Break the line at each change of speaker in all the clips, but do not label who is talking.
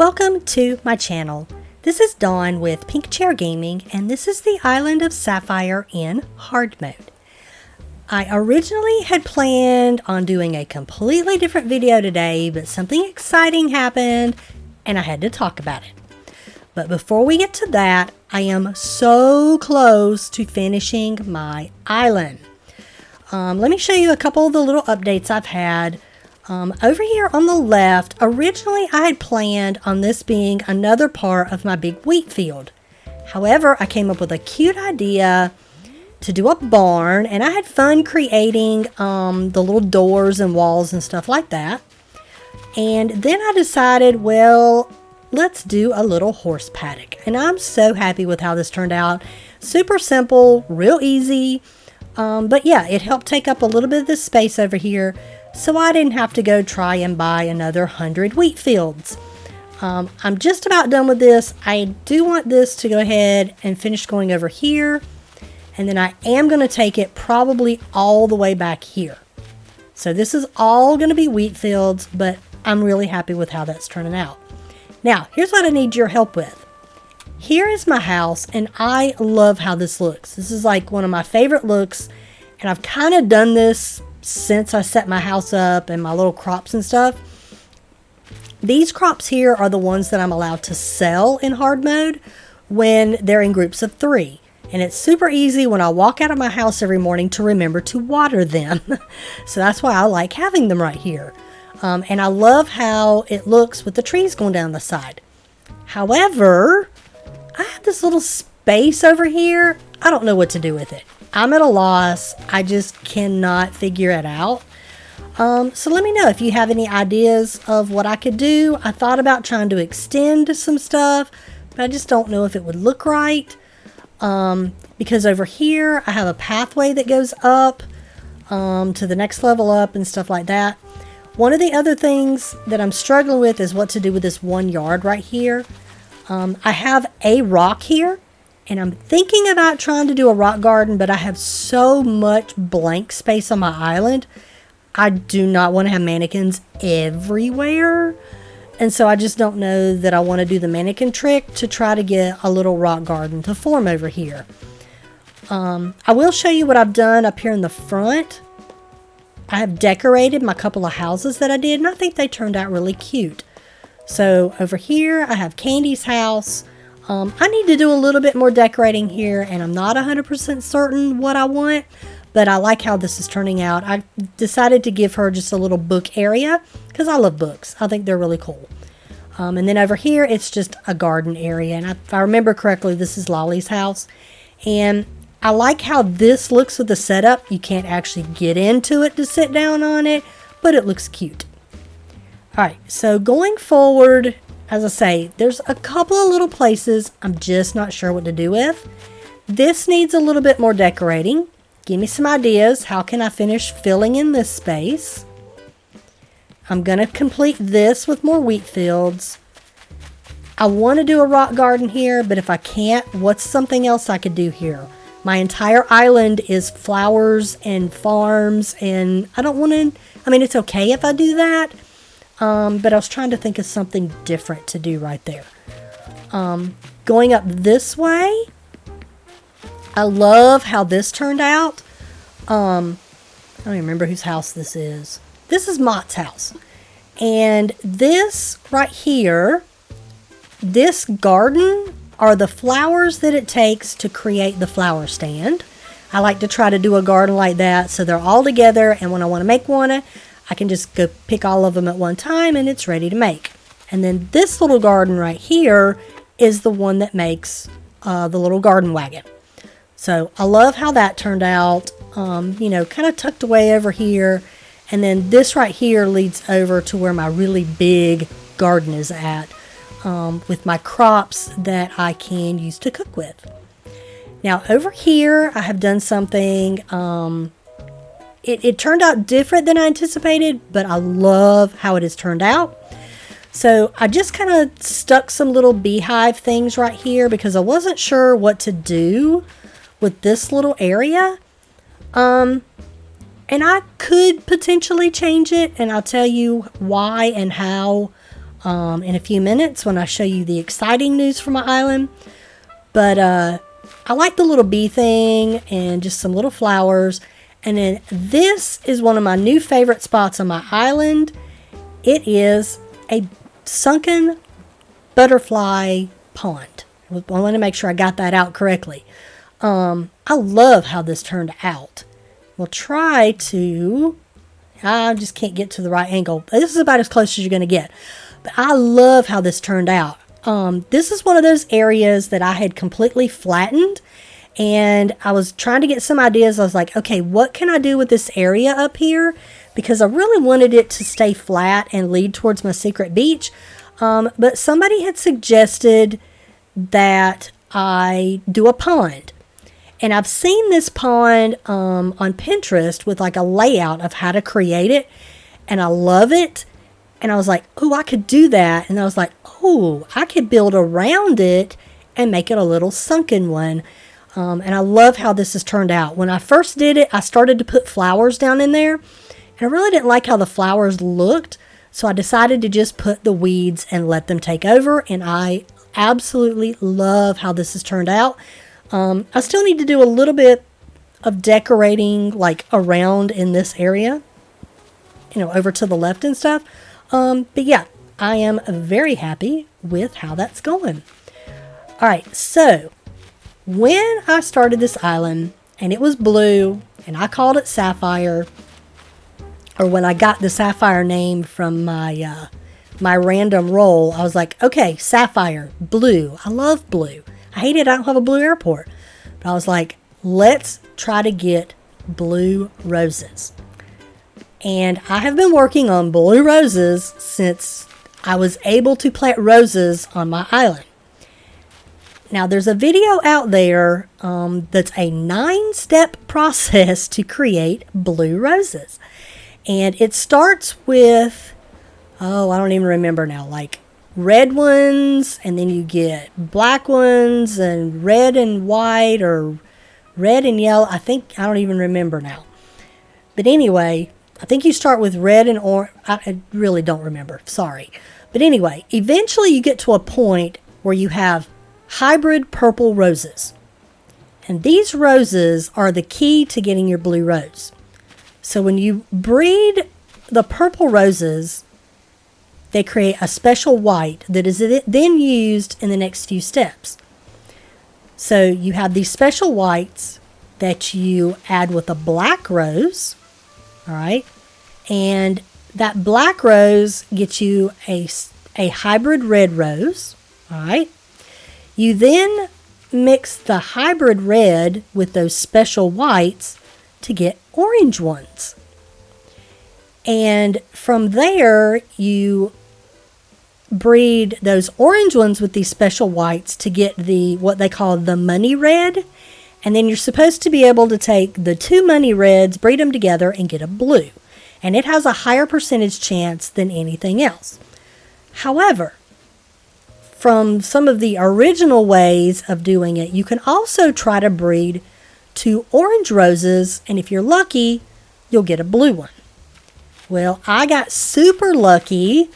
Welcome to my channel. This is Dawn with Pink Chair Gaming, and this is the Island of Sapphire in hard mode. I originally had planned on doing a completely different video today, but something exciting happened and I had to talk about it. But before we get to that, I am so close to finishing my island. Let me show you a couple of the little updates I've had. Over here on the left, originally I had planned on this being another part of my big wheat field. However, I came up with a cute idea to do a barn, and I had fun creating the little doors and walls and stuff like that. And then I decided, well, let's do a little horse paddock. And I'm so happy with how this turned out. Super simple, real easy. But yeah, it helped take up a little bit of the space over here, so I didn't have to go try and buy another 100 wheat fields. I'm just about done with this. I do want this to go ahead and finish going over here, and then I am going to take it probably all the way back here. So this is all going to be wheat fields, but I'm really happy with how that's turning out. Now, here's what I need your help with. Here is my house, and I love how this looks. This is like one of my favorite looks, and I've kind of done this since I set my house up and my little crops and stuff. These crops here are the ones that I'm allowed to sell in hard mode when they're in groups of 3. And it's super easy when I walk out of my house every morning to remember to water them. So that's why I like having them right here. And I love how it looks with the trees going down the side. However, I have this little space over here. I don't know what to do with it. I'm at a loss. I just cannot figure it out. So let me know if you have any ideas of what I could do. I thought about trying to extend some stuff, but I just don't know if it would look right. Because over here, I have a pathway that goes up to the next level up and stuff like that. One of the other things that I'm struggling with is what to do with this 1 yard right here. I have a rock here, and I'm thinking about trying to do a rock garden, but I have so much blank space on my island. I do not want to have mannequins everywhere. And so I just don't know that I want to do the mannequin trick to try to get a little rock garden to form over here. I will show you what I've done up here in the front. I have decorated my couple of houses that I did, and I think they turned out really cute. So over here, I have Candy's house. I need to do a little bit more decorating here, and I'm not 100% certain what I want, but I like how this is turning out. I decided to give her just a little book area because I love books. I think they're really cool. And then over here, it's just a garden area. And if I remember correctly, this is Lolly's house. And I like how this looks with the setup. You can't actually get into it to sit down on it, but it looks cute. All right, so going forward, as I say, there's a couple of little places I'm just not sure what to do with. This needs a little bit more decorating. Give me some ideas. How can I finish filling in this space? I'm going to complete this with more wheat fields. I want to do a rock garden here, but if I can't, what's something else I could do here? My entire island is flowers and farms, and I don't want to, I mean, it's okay if I do that. But I was trying to think of something different to do right there. Going up this way, I love how this turned out. I don't even remember whose house this is. This is Mott's house. And this right here, this garden are the flowers that it takes to create the flower stand. I like to try to do a garden like that so they're all together, and when I want to make one, I can just go pick all of them at one time and it's ready to make. And then this little garden right here is the one that makes the little garden wagon. So I love how that turned out, you know, kind of tucked away over here. And then this right here leads over to where my really big garden is at, with my crops that I can use to cook with. Now over here, I have done something, It turned out different than I anticipated, but I love how it has turned out. So I just kind of stuck some little beehive things right here because I wasn't sure what to do with this little area. And I could potentially change it, and I'll tell you why and how in a few minutes when I show you the exciting news for my island. But I like the little bee thing and just some little flowers. And then this is one of my new favorite spots on my island. It is a sunken butterfly pond. I want to make sure I got that out correctly. I love how this turned out. We'll try to... I just can't get to the right angle. This is about as close as you're going to get. But I love how this turned out. This is one of those areas that I had completely flattened. And I was trying to get some ideas. I was like, okay, what can I do with this area up here? Because I really wanted it to stay flat and lead towards my secret beach. But somebody had suggested that I do a pond. And I've seen this pond on Pinterest with like a layout of how to create it. And I love it. And I was like, oh, I could do that. And I was like, oh, I could build around it and make it a little sunken one. And I love how this has turned out. When I first did it, I started to put flowers down in there. And I really didn't like how the flowers looked. So I decided to just put the weeds and let them take over. And I absolutely love how this has turned out. I still need to do a little bit of decorating like around in this area, over to the left and stuff. But yeah, I am very happy with how that's going. All right, so when I started this island and it was blue and I called it Sapphire, or when I got the Sapphire name from my random roll, I was like, okay, Sapphire, blue. I love blue. I hate it. I don't have a blue airport. But I was like, let's try to get blue roses. And I have been working on blue roses since I was able to plant roses on my island. Now, there's a video out there that's a 9-step process to create blue roses. And it starts with, I don't even remember now, like red ones, and then you get black ones, and red and white, or red and yellow. I don't even remember now. But anyway, I think you start with red and orange. I really don't remember. Sorry. But anyway, eventually you get to a point where you have hybrid purple roses. And these roses are the key to getting your blue rose. So when you breed the purple roses, they create a special white that is then used in the next few steps. So you have these special whites that you add with a black rose, all right? And that black rose gets you a hybrid red rose, all right? You then mix the hybrid red with those special whites to get orange ones. And from there, you breed those orange ones with these special whites to get what they call the money red. And then you're supposed to be able to take the two money reds, breed them together, and get a blue. And it has a higher percentage chance than anything else. However, from some of the original ways of doing it, you can also try to breed two orange roses, and if you're lucky, you'll get a blue one. Well, I got super lucky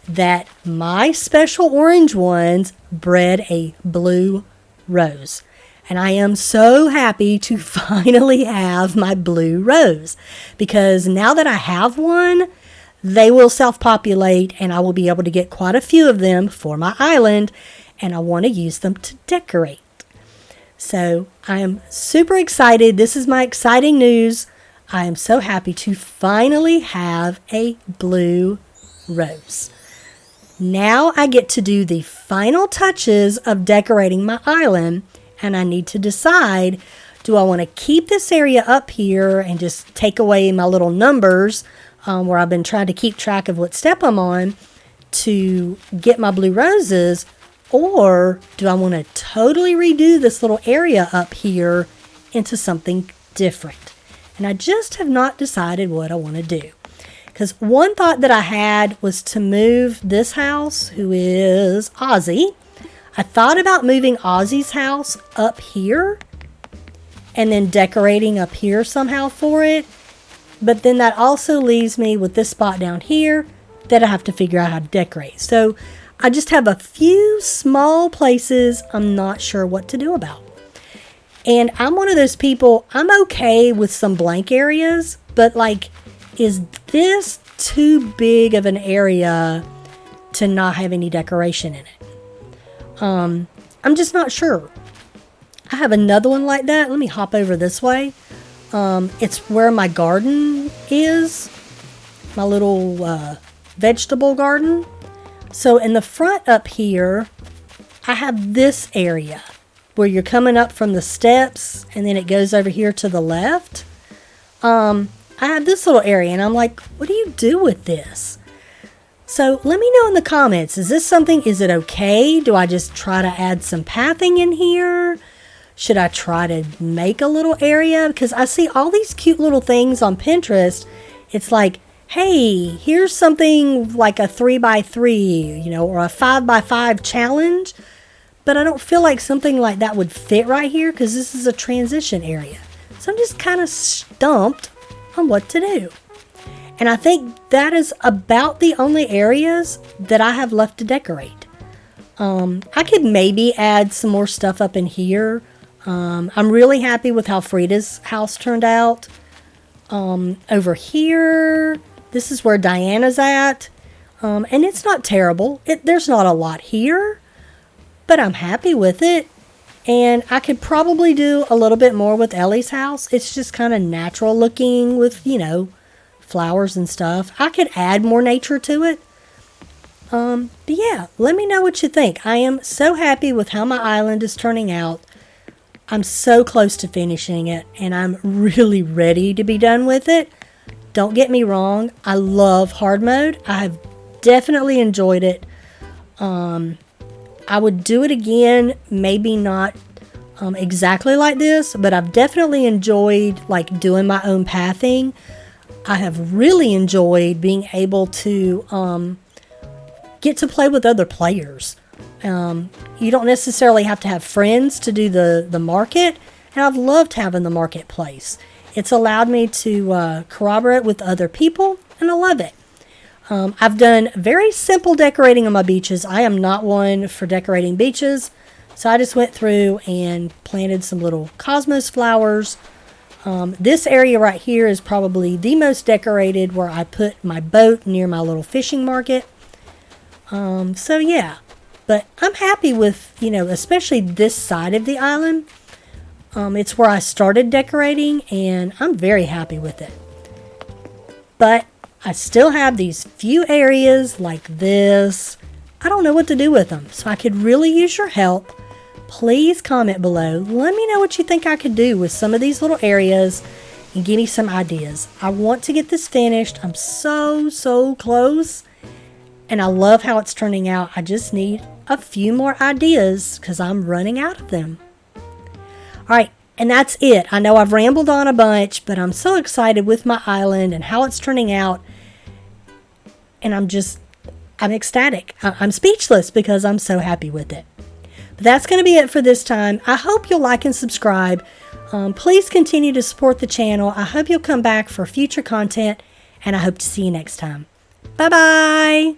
that my special orange ones bred a blue rose. And I am so happy to finally have my blue rose, because now that I have one, they will self-populate and I will be able to get quite a few of them for my island, and I want to use them to decorate. So I am super excited. This is my exciting news. I am so happy to finally have a blue rose. Now I get to do the final touches of decorating my island, and I need to decide, do I want to keep this area up here and just take away my little numbers where I've been trying to keep track of what step I'm on to get my blue roses, or do I want to totally redo this little area up here into something different? And I just have not decided what I want to do. Because one thought that I had was to move this house, who is Ozzy. I thought about moving Ozzy's house up here and then decorating up here somehow for it. But then that also leaves me with this spot down here that I have to figure out how to decorate. So I just have a few small places I'm not sure what to do about. And I'm one of those people, I'm okay with some blank areas, but like, is this too big of an area to not have any decoration in it? I'm just not sure. I have another one like that. Let me hop over this way. It's where my garden is, my little vegetable garden. So in the front up here, I have this area where you're coming up from the steps and then it goes over here to the left. I have this little area and I'm like, what do you do with this? So let me know in the comments, is it okay? Do I just try to add some pathing in here? Should I try to make a little area? Because I see all these cute little things on Pinterest. It's like, hey, here's something like a 3x3, or a 5x5 challenge. But I don't feel like something like that would fit right here because this is a transition area. So I'm just kind of stumped on what to do. And I think that is about the only areas that I have left to decorate. I could maybe add some more stuff up in here. I'm really happy with how Frida's house turned out. Over here, this is where Diana's at. And it's not terrible. There's not a lot here. But I'm happy with it, and I could probably do a little bit more with Ellie's house. It's just kind of natural looking with, flowers and stuff. I could add more nature to it. But yeah, let me know what you think. I am so happy with how my island is turning out. I'm so close to finishing it, and I'm really ready to be done with it. Don't get me wrong, I love hard mode. I have definitely enjoyed it. I would do it again, maybe not exactly like this, but I've definitely enjoyed like doing my own pathing. I have really enjoyed being able to get to play with other players. You don't necessarily have to have friends to do the market, and I've loved having the marketplace. It's allowed me to corroborate with other people, and I love it. I've done very simple decorating on my beaches. I am not one for decorating beaches. So I just went through and planted some little cosmos flowers. This area right here is probably the most decorated, where I put my boat near my little fishing market. So yeah, but I'm happy with, especially this side of the island. It's where I started decorating, and I'm very happy with it. But I still have these few areas like this. I don't know what to do with them, so I could really use your help. Please comment below. Let me know what you think I could do with some of these little areas and give me some ideas. I want to get this finished. I'm so close, and I love how it's turning out. I just need a few more ideas because I'm running out of them. All right. And that's it. I know I've rambled on a bunch, but I'm so excited with my island and how it's turning out. And I'm ecstatic. I'm speechless because I'm so happy with it. But that's going to be it for this time. I hope you'll like and subscribe. Please continue to support the channel. I hope you'll come back for future content, and I hope to see you next time. Bye-bye.